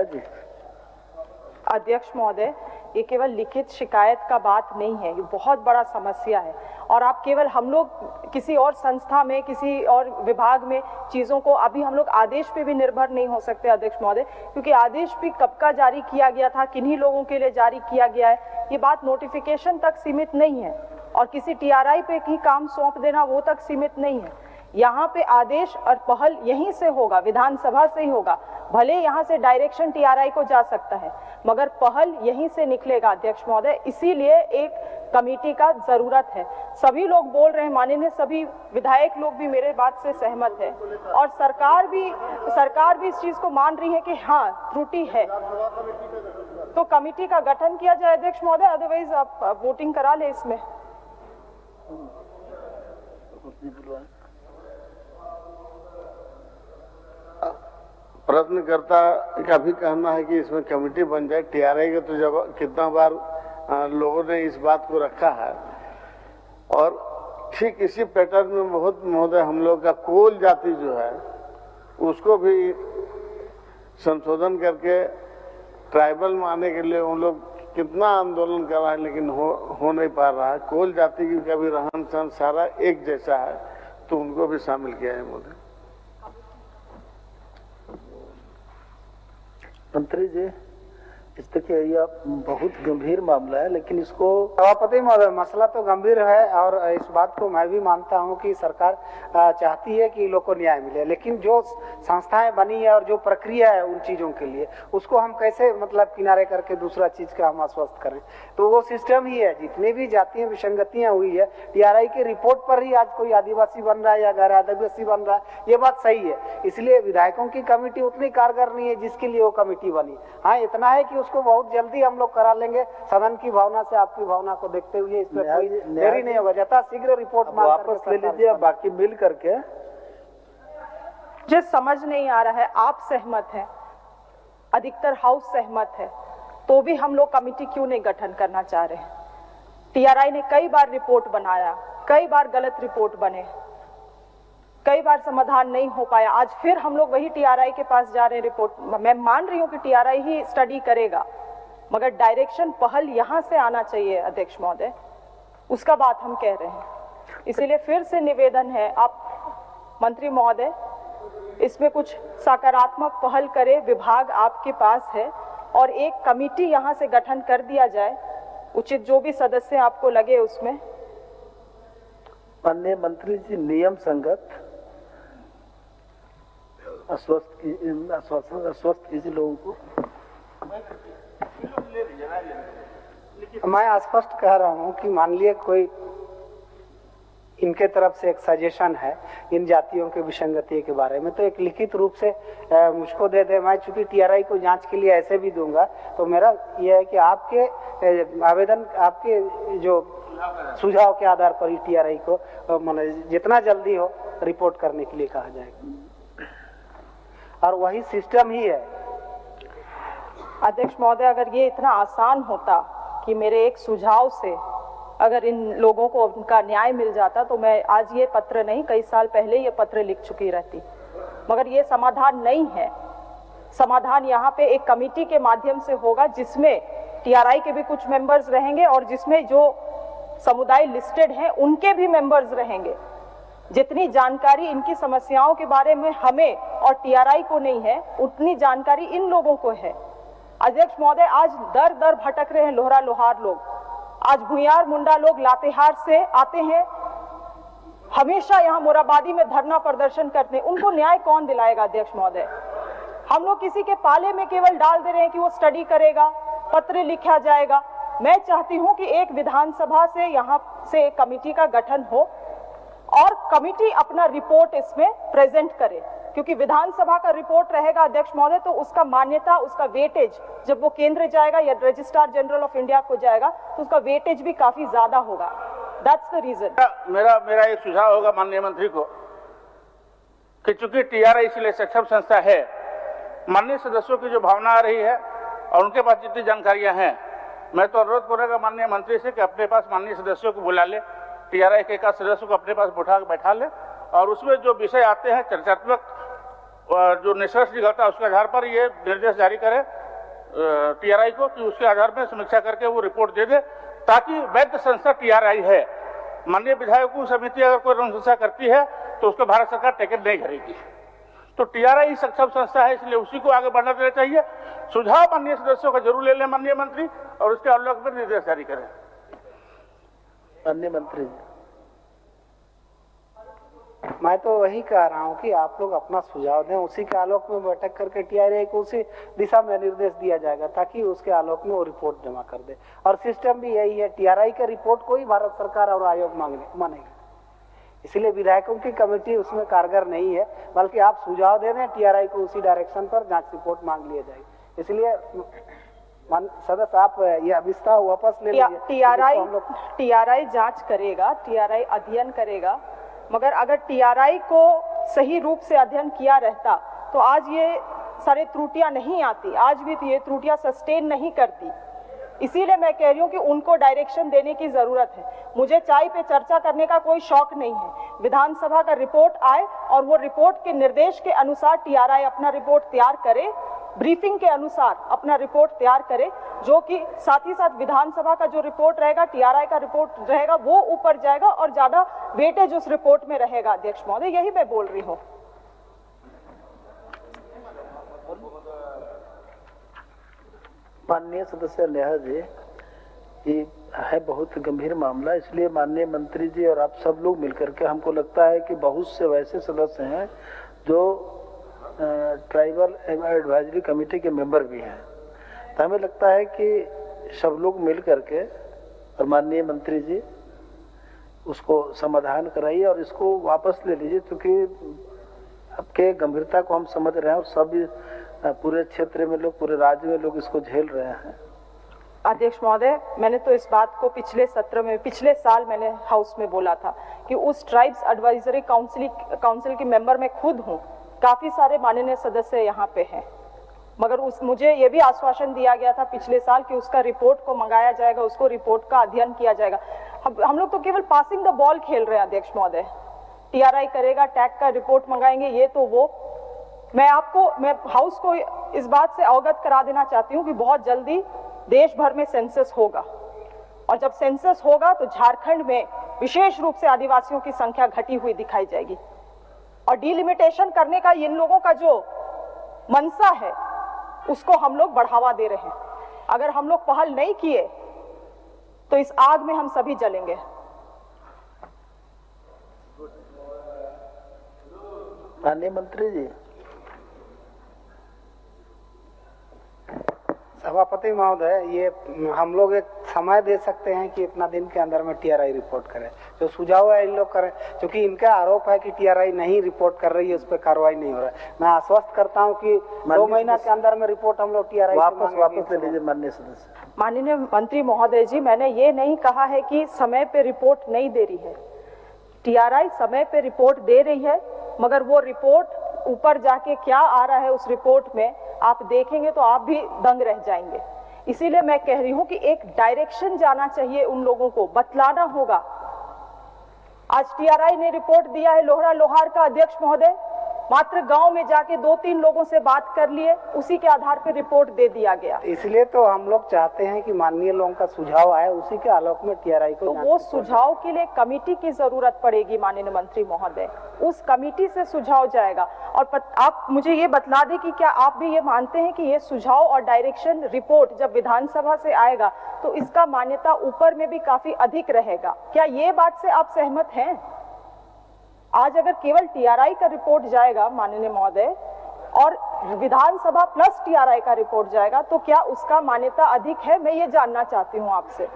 जी। अध्यक्ष महोदय, ये केवल लिखित शिकायत का बात नहीं है, ये बहुत बड़ा समस्या है और आप केवल हम लोग किसी और संस्था में, किसी और विभाग में चीज़ों को, अभी हम लोग आदेश पे भी निर्भर नहीं हो सकते अध्यक्ष महोदय, क्योंकि आदेश भी कब का जारी किया गया था, किन्हीं लोगों के लिए जारी किया गया है, ये बात नोटिफिकेशन तक सीमित नहीं है और किसी टीआरआई पे ही काम सौंप देना वो तक सीमित नहीं है। यहाँ पे आदेश और पहल यहीं से होगा, विधानसभा से ही होगा। भले यहाँ से डायरेक्शन टीआरआई को जा सकता है, मगर पहल यहीं से निकलेगा अध्यक्ष महोदय। इसीलिए एक कमेटी का जरूरत है। सभी लोग बोल रहे हैं, माननीय सभी विधायक लोग भी मेरे बात से सहमत है और सरकार भी इस चीज को मान रही है कि हाँ त्रुटि है, तो कमेटी का गठन किया जाए अध्यक्ष महोदय, अदरवाइज आप वोटिंग करा ले इसमें। प्रश्नकर्ता का भी कहना है कि इसमें कमेटी बन जाए। टीआरआई का तो जब कितना बार लोगों ने इस बात को रखा है और ठीक इसी पैटर्न में बहुत महोदय हम लोग का कोल जाति जो है उसको भी संशोधन करके ट्राइबल में आने के लिए उन लोग कितना आंदोलन कर रहा है, लेकिन हो नहीं पा रहा है। कोल जाति की का भी रहन सहन सारा एक जैसा है, तो उनको भी शामिल किया है महोदय। मंत्री जी, इस देखिए यह बहुत गंभीर मामला है, लेकिन इसको सभापति महोदय, मसला तो गंभीर है और इस बात को मैं भी मानता हूं कि सरकार चाहती है कि लोग को न्याय मिले, लेकिन जो संस्थाएं बनी है और जो प्रक्रिया है उन चीजों के लिए, उसको हम कैसे मतलब किनारे करके दूसरा चीज का हम आश्वस्त करें। तो वो सिस्टम ही है, जितनी भी जातीय विसंगतियां हुई है, टीआरआई की रिपोर्ट पर ही आज कोई आदिवासी बन रहा है या गैर आदिवासी बन रहा है, ये बात सही है। इसलिए विधायकों की कमेटी उतनी कारगर नहीं है जिसके लिए वो कमेटी बनी। हाँ, इतना है कि उसको बहुत जल्दी हम लोग करा लेंगे, सदन की भावना से, आपकी भावना को देखते हुए इसमें कोई देरी नहीं होगा, जता शीघ्र रिपोर्ट वापस ले लीजिए, बाकी मिल करके। जो समझ नहीं आ रहा है, आप सहमत हैं, अधिकतर हाउस सहमत है, तो भी हम लोग कमेटी क्यों नहीं गठन करना चाह रहे हैं? टीआरआई ने कई बार रिपोर्ट बनाया, कई बार गलत रिपोर्ट बने, कई बार समाधान नहीं हो पाया। आज फिर हम लोग वही टीआरआई के पास जा रहे हैं रिपोर्ट। मैं मान रही हूँ कि टीआरआई ही स्टडी करेगा, मगर डायरेक्शन पहल यहाँ से आना चाहिए अध्यक्ष महोदय, उसका बात हम कह रहे हैं। इसीलिए फिर से निवेदन है, आप मंत्री महोदय इसमें कुछ सकारात्मक पहल करें, विभाग आपके पास है और एक कमेटी यहाँ से गठन कर दिया जाए, उचित जो भी सदस्य आपको लगे उसमें। माननीय मंत्री जी, नियम संगत आश्वस्त कीजिए लोगों को। मैं स्पष्ट कह रहा हूं कि मान लिया कोई इनके तरफ से एक सजेशन है इन जातियों के विसंगति के बारे में, तो एक लिखित रूप से मुझको दे दे। मैं चूंकि टीआरआई को जांच के लिए ऐसे भी दूंगा, तो मेरा यह है कि आपके आवेदन, आपके जो सुझाव के आधार पर ही टीआरआई को जितना जल्दी हो रिपोर्ट करने के लिए कहा जाएगा, और वही सिस्टम ही है। अध्यक्ष महोदय, अगर ये इतना आसान होता कि मेरे एक सुझाव से अगर इन लोगों को उनका न्याय मिल जाता, तो मैं आज ये पत्र नहीं, कई साल पहले ये पत्र लिख चुकी रहती। मगर ये समाधान नहीं है। समाधान यहाँ पे एक कमेटी के माध्यम से होगा, जिसमें टीआरआई के भी कुछ मेंबर्स रहेंगे और जिसमें जो समुदाय लिस्टेड हैं उनके भी मेंबर्स रहेंगे। जितनी जानकारी इनकी समस्याओं के बारे में हमें और टीआरआई को नहीं है, उतनी जानकारी इन लोगों को है। अध्यक्ष महोदय, आज दर दर भटक रहे हैं लोहरा लोहार लोग, आज भुइयार मुंडा लोग लातेहार से आते हैं, हमेशा यहाँ मोराबादी में धरना प्रदर्शन करते हैं। उनको न्याय कौन दिलाएगा अध्यक्ष महोदय? हम लोग किसी के पाले में केवल डाल दे रहे हैं कि वो स्टडी करेगा, पत्र लिखा जाएगा। मैं चाहती हूं कि एक विधानसभा से यहाँ से एक कमेटी का गठन हो और कमेटी अपना रिपोर्ट इसमें प्रेजेंट करे, क्योंकि विधानसभा का रिपोर्ट रहेगा अध्यक्ष महोदय, तो उसका मान्यता, उसका वेटेज जब वो केंद्र जाएगा या रजिस्ट्रार जनरल ऑफ इंडिया को जाएगा, तो उसका वेटेज भी काफी ज्यादा होगा। That's the reason. मेरा एक सुझाव होगा माननीय मंत्री को कि चूंकि टीआरआई इसलिए सक्षम संस्था है, माननीय सदस्यों की जो भावना आ रही है और उनके पास जितनी जानकारियां हैं, मैं तो अनुरोध करूंगा माननीय मंत्री से कि अपने पास माननीय सदस्यों को बुला ले, टीआरआई के सदस्यों को अपने पास बैठा ले और उसमें जो विषय आते हैं चर्चात्मक जो निष्कर्ष निकलता है उसके आधार पर ये निर्देश जारी करे टीआरआई को कि उसके आधार में समीक्षा करके वो रिपोर्ट दे दे, ताकि वैध संस्था टीआरआई है। माननीय विधायकों समिति अगर कोई अनुशंसा करती है तो उसको भारत सरकार टिकट नहीं करेगी। तो टीआरआई सक्षम संस्था है, इसलिए उसी को आगे बढ़ना देना चाहिए। सुझाव माननीय सदस्यों का जरूर ले लें माननीय मंत्री, और उसके आलोक में निर्देश जारी करें। माननीय मंत्री जी, मैं तो वही कह रहा हूँ कि आप लोग अपना सुझाव दें, उसी के आलोक में बैठक करके टीआरआई को उसी दिशा में निर्देश दिया जाएगा, ताकि उसके आलोक में वो रिपोर्ट जमा कर दे। और सिस्टम भी यही है, टीआरआई का रिपोर्ट को ही भारत सरकार और आयोग मानेगी, इसलिए विधायकों की कमेटी उसमें कारगर नहीं है, बल्कि आप सुझाव दे दें टीआरआई को, उसी डायरेक्शन पर जांच रिपोर्ट मांग लिया जाएगी। इसलिए सदस्य आप यह विस्तार वापस ले लीजिए। टीआरआई जांच करेगा, टीआरआई अध्ययन करेगा, मगर अगर टीआरआई को सही रूप से अध्ययन किया रहता तो आज ये सारी त्रुटियां नहीं आती, आज भी ये त्रुटियां सस्टेन नहीं करती। इसीलिए मैं कह रही हूँ कि उनको डायरेक्शन देने की जरूरत है। मुझे चाय पे चर्चा करने का कोई शौक नहीं है। विधानसभा का रिपोर्ट आए और वो रिपोर्ट के निर्देश के अनुसार टीआरआई अपना रिपोर्ट तैयार करे, ब्रीफिंग के अनुसार अपना रिपोर्ट तैयार करे, जो कि साथ ही साथ विधानसभा का जो रिपोर्ट रहेगा, टीआरआई का रिपोर्ट रहेगा, वो ऊपर जाएगा और ज्यादा वेटेज उस रिपोर्ट में रहेगा। अध्यक्ष महोदय, यही मैं बोल रही हूँ। माननीय सदस्य नेहा जी, ये है बहुत गंभीर मामला, इसलिए माननीय मंत्री जी और आप सब लोग मिलकर के, हमको लगता है कि बहुत से वैसे सदस्य हैं जो ट्राइबल एडवाइजरी कमेटी के मेंबर भी हैं, तो हमें लगता है कि सब लोग मिल करके और माननीय मंत्री जी उसको समाधान कराइए और इसको वापस ले लीजिए, क्योंकि आपके गंभीरता को हम समझ रहे हैं और सब पूरे क्षेत्र में लोग, पूरे राज्य में लोग इसको झेल रहे हैं। अध्यक्ष महोदय, मैंने तो इस बात को पिछले सत्र में, पिछले साल मैंने हाउस में बोला था कि उस ट्राइब्स एडवाइजरी काउंसिल की मेंबर मैं खुद हूँ, काफी सारे माननीय सदस्य यहाँ पे हैं, मगर मुझे ये भी आश्वासन दिया गया था पिछले साल कि उसका रिपोर्ट को मंगाया जाएगा, उसको रिपोर्ट का अध्ययन किया जाएगा। हम लोग तो केवल पासिंग द बॉल खेल रहे हैं अध्यक्ष महोदय। टीआरआई करेगा, टैग का रिपोर्ट मंगाएंगे, ये तो वो। मैं हाउस को इस बात से अवगत करा देना चाहती हूँ कि बहुत जल्दी देश भर में सेंसस होगा, और जब सेंसस होगा तो झारखंड में विशेष रूप से आदिवासियों की संख्या घटी हुई दिखाई जाएगी, और डिलिमिटेशन करने का इन लोगों का जो मनसा है उसको हम लोग बढ़ावा दे रहे हैं। अगर हम लोग पहल नहीं किए तो इस आग में हम सभी जलेंगे। माननीय मंत्री जी। सभापति महोदय, ये हम लोग एक समय दे सकते हैं कि इतना दिन के अंदर में टीआरआई रिपोर्ट करे। जो सुझाव है इन लोग करें, क्योंकि इनका आरोप है कि टीआरआई नहीं रिपोर्ट कर रही है, उस पर कार्रवाई नहीं हो रहा है। मैं आश्वस्त करता हूं कि 2 महीना के अंदर में रिपोर्ट हम लोग टीआरआई वापस ले लीजिए। माननीय सदस्य। माननीय मंत्री महोदय जी, मैंने ये नहीं कहा है कि समय पे रिपोर्ट नहीं दे रही है। टीआरआई समय पे रिपोर्ट दे रही है, मगर वो रिपोर्ट ऊपर जाके क्या आ रहा है उस रिपोर्ट में आप देखेंगे तो आप भी दंग रह जाएंगे। इसीलिए मैं कह रही हूं कि एक डायरेक्शन जाना चाहिए, उन लोगों को बतलाना होगा। आज टीआरआई ने रिपोर्ट दिया है लोहरा लोहार का अध्यक्ष महोदय, मात्र गांव में जाके 2-3 लोगों से बात कर लिए, उसी के आधार पर रिपोर्ट दे दिया गया। इसलिए तो हम लोग चाहते हैं कि माननीय लोगों का सुझाव आए, उसी के आलोक में टीआरआई को। तो वो सुझाव के लिए कमेटी की जरूरत पड़ेगी माननीय मंत्री महोदय, उस कमेटी से सुझाव जाएगा। और आप मुझे ये बतला दें कि क्या आप भी ये मानते हैं कि ये सुझाव और डायरेक्शन रिपोर्ट जब विधानसभा से आएगा तो इसका मान्यता ऊपर में भी काफी अधिक रहेगा? क्या ये बात से आप सहमत हैं? आज अगर केवल टीआरआई का रिपोर्ट जाएगा माननीय महोदय और विधानसभा प्लस टीआरआई का रिपोर्ट जाएगा तो क्या उसका मान्यता अधिक है? मैं ये जानना चाहती हूँ आपसे।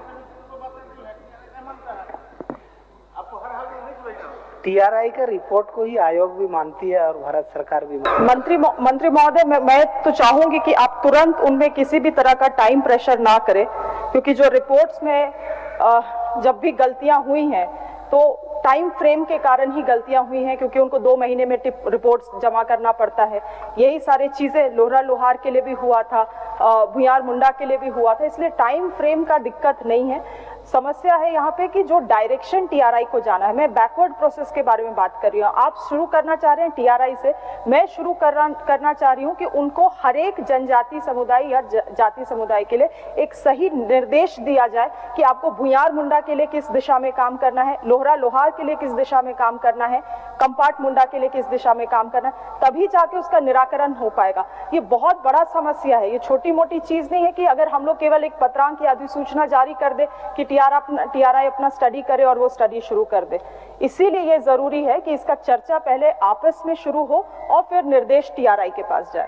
टीआरआई का रिपोर्ट को ही आयोग भी मानती है और भारत सरकार भी मानती है। मंत्री महोदय, मैं तो चाहूंगी कि आप तुरंत उनमें किसी भी तरह का टाइम प्रेशर ना करें, क्योंकि जो रिपोर्ट्स में जब भी गलतियां हुई हैं तो टाइम फ्रेम के कारण ही गलतियां हुई हैं, क्योंकि उनको 2 महीने में रिपोर्ट्स जमा करना पड़ता है। यही सारी चीजें लोहरा लोहार के लिए भी हुआ था, भुयार मुंडा के लिए भी हुआ था, इसलिए टाइम फ्रेम का दिक्कत नहीं है। समस्या है यहाँ पे कि जो डायरेक्शन टीआरआई को जाना है, मैं बैकवर्ड प्रोसेस के बारे में बात कर रही हूँ। आप शुरू करना चाह रहे हैं टीआरआई से, मैं शुरू करना चाह रही हूँ कि उनको हर एक जनजाति समुदाय या जाति समुदाय के लिए एक सही निर्देश दिया जाए कि आपको भुयार मुंडा के लिए किस दिशा में काम करना है, लोहरा लोहार के लिए किस दिशा में काम करना है, कंपाट मुंडा के लिए किस दिशा में काम करना है, तभी जाके उसका निराकरण हो पाएगा। ये बहुत बड़ा समस्या है, ये छोटी मोटी चीज नहीं है कि अगर हम लोग केवल एक पत्रांक या अधिसूचना जारी कर दे कि टीआरआई अपना स्टडी करे और वो स्टडी शुरू कर दे। इसीलिए ये जरूरी है कि इसका चर्चा पहले आपस में शुरू हो और फिर निर्देश टीआरआई के पास जाए।